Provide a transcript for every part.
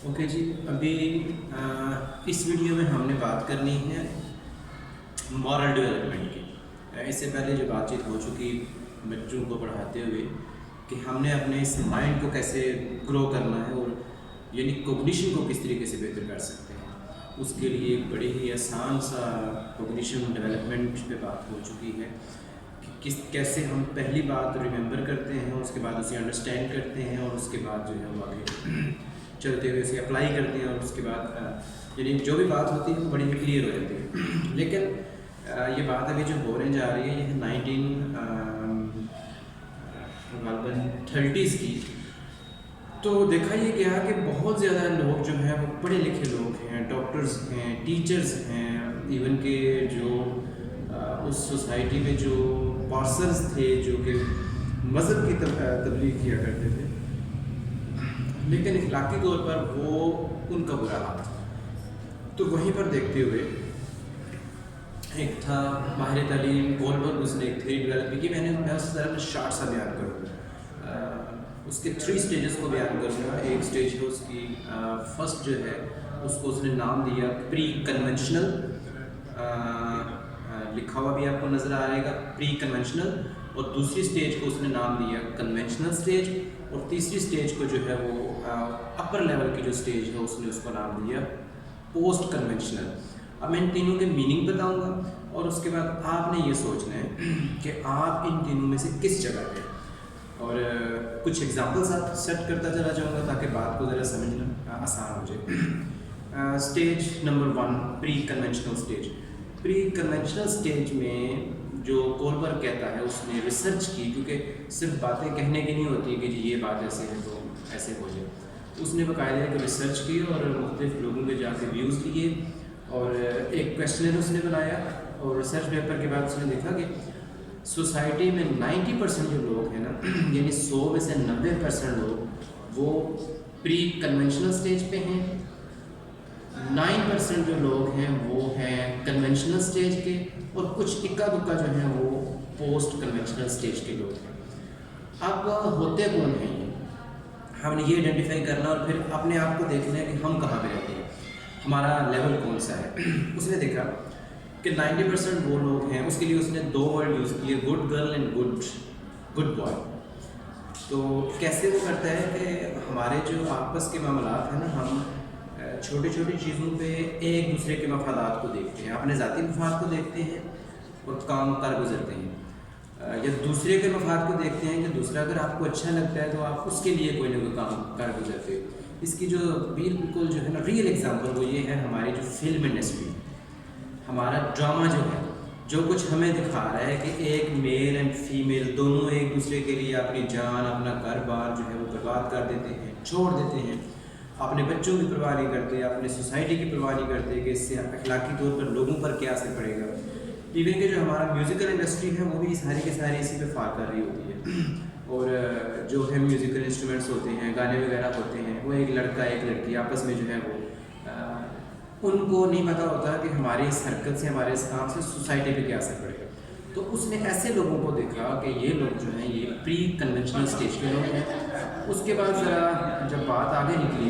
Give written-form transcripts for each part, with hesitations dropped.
Okay जी। अभी इस video में हमने बात करनी है मॉरल डेवलपमेंट की। इससे पहले जो बातचीत हो चुकी बच्चों को पढ़ाते हुए कि हमने अपने इस माइंड को कैसे ग्रो करना है और यानी कोग्निशन को किस तरीके से बेहतर कर सकते हैं, उसके लिए एक बड़ी ही आसान सा कोग्निशन डेवलपमेंट पे बात हो चुकी है कि कैसे हम पहली बात रिमेंबर करते हैं, उसके बाद उसे अंडरस्टैंड करते हैं और उसके बाद जो है वो आगे चलते हुए उसे अप्लाई करते हैं और उसके बाद यानी जो भी बात होती है वो बड़ी क्लियर हो जाती है। लेकिन ये बात अभी जो होने जा रही है ये है 1930s की। तो देखा ये गया कि बहुत ज़्यादा लोग जो हैं वो पढ़े लिखे लोग हैं, डॉक्टर्स हैं, टीचर्स हैं, इवन के जो उस सोसाइटी में जो पार्सर्स थे जो कि मज़हब की तबलीग किया करते थे, लेकिन इखलाकी तौर पर वो उनका बुरा हाल था। तो वहीं पर देखते हुए एक था माहिर तालीम गोल्डबर्ग, उसने एक थ्योरी डेवलप की। मैं उस तरह शार्ट सा बयान करूँगा, उसके 3 स्टेजेस को बयान करूँगा। एक स्टेज है उसकी फर्स्ट जो है उसको उसने नाम दिया प्री कन्वेंशनल, लिखा हुआ भी आपको नज़र आ रहेगा प्री कन्वेंशनल, और दूसरी स्टेज को उसने नाम दिया कन्वेंशनल स्टेज, और तीसरी स्टेज को जो है वो अपर लेवल की जो स्टेज है उसने उसको नाम दिया पोस्ट कन्वेंशनल। अब मैं इन तीनों के मीनिंग बताऊंगा और उसके बाद आपने ये सोचना है कि आप इन तीनों में से किस जगह पे, और कुछ एग्जांपल्स आप सेट करता चला जाऊंगा ताकि बात को ज़रा समझना आसान हो जाए। Stage number 1 pre conventional stage. Pre conventional stage में जो गोल्डबर्ग कहता है, उसने रिसर्च की, क्योंकि सिर्फ बातें कहने की नहीं होती कि जी ये बात ऐसे है तो ऐसे हो जाए। उसने बाकायदा एक रिसर्च की और मुख्तलिफ लोगों के जाके व्यूज़ लिए और एक क्वेश्चनर उसने बनाया, और रिसर्च पेपर के बाद उसने देखा कि सोसाइटी में 90% जो लोग हैं ना, यानी 100 में से 90% लोग वो प्री कन्वेंशनल स्टेज पे हैं, 9% जो लोग हैं वो हैं कन्वेंशनल स्टेज के, और कुछ इक्का दुक्का जो हैं वो पोस्ट कन्वेंशनल स्टेज के लोग हैं। अब होते कौन हैं ये, हमने ये आइडेंटिफाई करना और फिर अपने आप को देखना है कि हम कहाँ पे रहते हैं, हमारा लेवल कौन सा है। उसने देखा कि 90% वो लोग हैं, उसके लिए उसने 2 वर्ड यूज़ किए, good girl and good boy. तो कैसे वो करता है कि हमारे जो आपस के मामलात हैं ना, हम छोटी छोटी चीज़ों पे एक दूसरे के मफादात को देखते हैं, अपने ज़ाती मफाद को देखते हैं और काम कर गुजरते हैं, या दूसरे के मफाद को देखते हैं कि दूसरा अगर आपको अच्छा लगता है तो आप उसके लिए कोई ना कोई काम कर गुजरते हो। इसकी जो बिल्कुल जो है ना रियल एग्जांपल वो ये है हमारी जो फिल्म इंडस्ट्री, हमारा ड्रामा जो है, जो कुछ हमें दिखा रहा है कि एक मेल एंड फीमेल दोनों एक दूसरे के लिए अपनी जान, अपना घर बार जो है वो बर्बाद कर देते हैं, छोड़ देते हैं, अपने बच्चों की परवाह नहीं करते, अपने सोसाइटी की परवाह नहीं करते कि इससे अखलाकी तौर पर लोगों पर क्या असर पड़ेगा। इवन कि जो हमारा म्यूज़िकल इंडस्ट्री है वो भी सारी के सारी इसी पे फार कर रही होती है, और जो है म्यूज़िकल इंस्ट्रूमेंट्स होते हैं, गाने वगैरह होते हैं, वो एक लड़का एक लड़की आपस में जो है वो उनको नहीं पता होता कि हमारी इस हरकत से, हमारे इस काम से सोसाइटी पे क्या असर पड़ेगा। तो उसने ऐसे लोगों को देखा कि ये लोग जो हैं ये प्री कन्वेंशनल स्टेज के लोग हैं। उसके बाद ज़रा जब बात आगे निकली,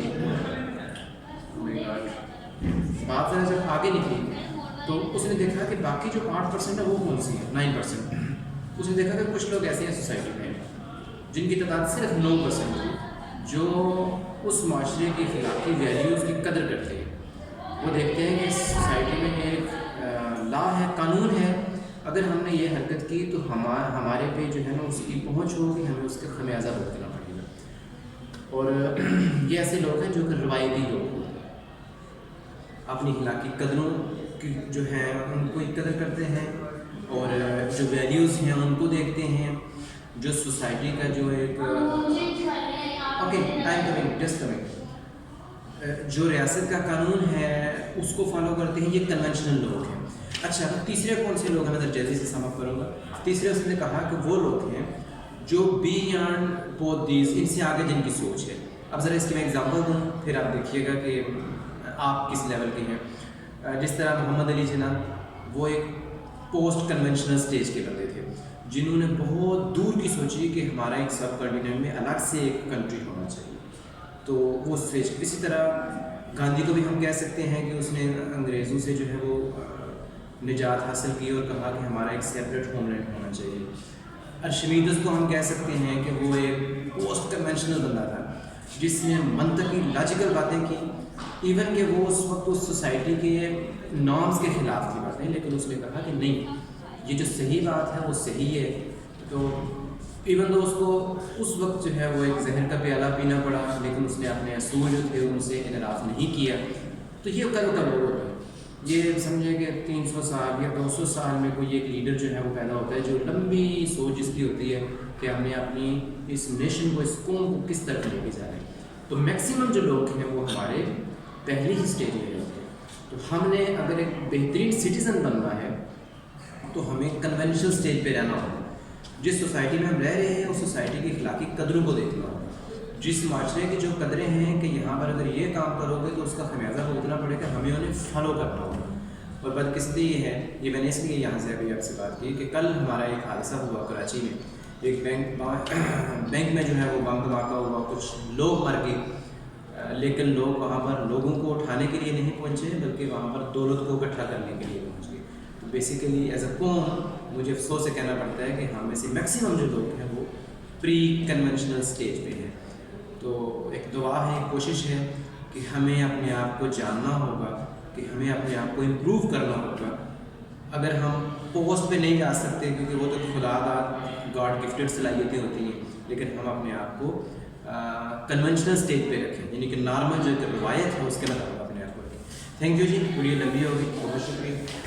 जब आगे निकली तो उसने देखा कि बाकी जो 8% है वो कौन सी है, 9%। उसने देखा कि कुछ लोग ऐसे हैं सोसाइटी में जिनकी तादाद सिर्फ 9% है, जो उस माशरे की अखलाकी वैल्यूज़ की कदर करते हैं। वो देखते हैं कि सोसाइटी में एक लॉ है, कानून है, अगर हमने ये हरकत की तो हमारे पे जो है ना उसकी पहुंच होगी, हमें उसका खमियाजा भुगतना पड़ेगा। और ये ऐसे लोग हैं जो कि रवायती लोग होते हैं, अपनी इखलाकी कदरों की जो है उनको ही कदर करते हैं, और जो वैल्यूज़ हैं उनको देखते हैं, जो सोसाइटी का जो एक जो रियासत का कानून है उसको फॉलो करते हैं, ये कन्वेंशनल लोग हैं। अच्छा, तो तीसरे कौन से लोग हैं, मैं तो जल्दी से समअप करूँगा। तीसरे उसने कहा कि वो लोग हैं जो बियॉन्ड बोथ दीज, इनसे आगे जिनकी सोच है। अब ज़रा इसकी मैं एग्जांपल दूँ, फिर आप देखिएगा कि आप किस लेवल के हैं। जिस तरह मोहम्मद अली जिन्ना, वो एक पोस्ट कन्वेंशनल स्टेज के बंदे थे, जिन्होंने बहुत दूर की सोची कि हमारा एक सब कॉन्टिनेंट में अलग से एक कंट्री होना चाहिए। تو وہ اسٹیج. اسی طرح گاندھی کو بھی ہم کہہ سکتے ہیں کہ اس نے انگریزوں سے جو ہے وہ نجات حاصل کی اور کہا کہ ہمارا ایک سیپریٹ ہوم لینڈ ہونا چاہیے. ارشمیدس کو ہم کہہ سکتے ہیں کہ وہ ایک پوسٹ کنونشنل بندہ تھا جس نے منطقی لاجیکل باتیں کی، ایون کہ وہ اس وقت اس سوسائٹی کے نارمس کے خلاف تھی باتیں، لیکن اس نے کہا کہ نہیں، یہ جو صحیح بات ہے وہ صحیح ہے. تو ایون تو اس کو اس وقت جو ہے وہ ایک زہر کا پیالہ پینا پڑا، لیکن اس نے اپنے اصول جو تھے ان سے انحراف نہیں کیا. تو یہ کل کا لوگ ہوتا ہے. یہ سمجھے کہ 300 سال یا 200 سال میں کوئی ایک لیڈر جو ہے وہ پیدا ہوتا ہے جو لمبی سوچ اس کی ہوتی ہے کہ ہم نے اپنی اس نیشن کو، اس قوم کو کس طرح لے کے جا رہے ہیں. تو میکسیمم جو لوگ ہیں وہ ہمارے پہلی ہی اسٹیج میں ہوتے ہیں. تو ہم نے اگر ایک بہترین سٹیزن بننا ہے تو ہمیں کنونشنل اسٹیج پہ رہنا ہوگا. جس سوسائٹی میں ہم رہ رہے ہیں اس سوسائٹی کی اخلاقی قدروں کو دیکھنا ہوگا. جس معاشرے کی جو قدریں ہیں کہ یہاں پر اگر یہ کام کرو گے تو اس کا خمیازہ بھگتنا پڑے گا، ہمیں انہیں فالو کرنا ہوگا. اور بدقسمتی یہ ہے، یہ میں نے اس لیے یہاں سے ابھی آپ سے بات کی کہ کل ہمارا ایک حادثہ ہوا کراچی میں. ایک بینک میں جو ہے وہ بم دھماکہ ہوا، کچھ لوگ مر گئے، لیکن لوگ وہاں پر لوگوں کو اٹھانے کے لیے نہیں پہنچے بلکہ وہاں پر دولت کو اکٹھا کرنے کے لیے پہنچ گئے. تو بیسیکلی ایز اے قوم مجھے افسوس سے کہنا پڑتا ہے کہ ہم میں سے میکسیمم جو لوگ ہیں وہ پری کنونشنل اسٹیج پہ ہیں. تو ایک دعا ہے، ایک کوشش ہے کہ ہمیں اپنے آپ کو جاننا ہوگا، کہ ہمیں اپنے آپ کو امپروو کرنا ہوگا. اگر ہم پوسٹ پہ نہیں جا سکتے کیونکہ وہ تو خدا داد گاڈ گفٹڈ صلاحیتیں ہوتی ہیں، لیکن ہم اپنے آپ کو کنونشنل اسٹیج پہ رکھیں، یعنی کہ نارمل جو روایت ہے اس کے مطابق اپنے آپ کو رکھیں. تھینک یو جی، ویڈیو لمبی ہوگی، بہت شکریہ.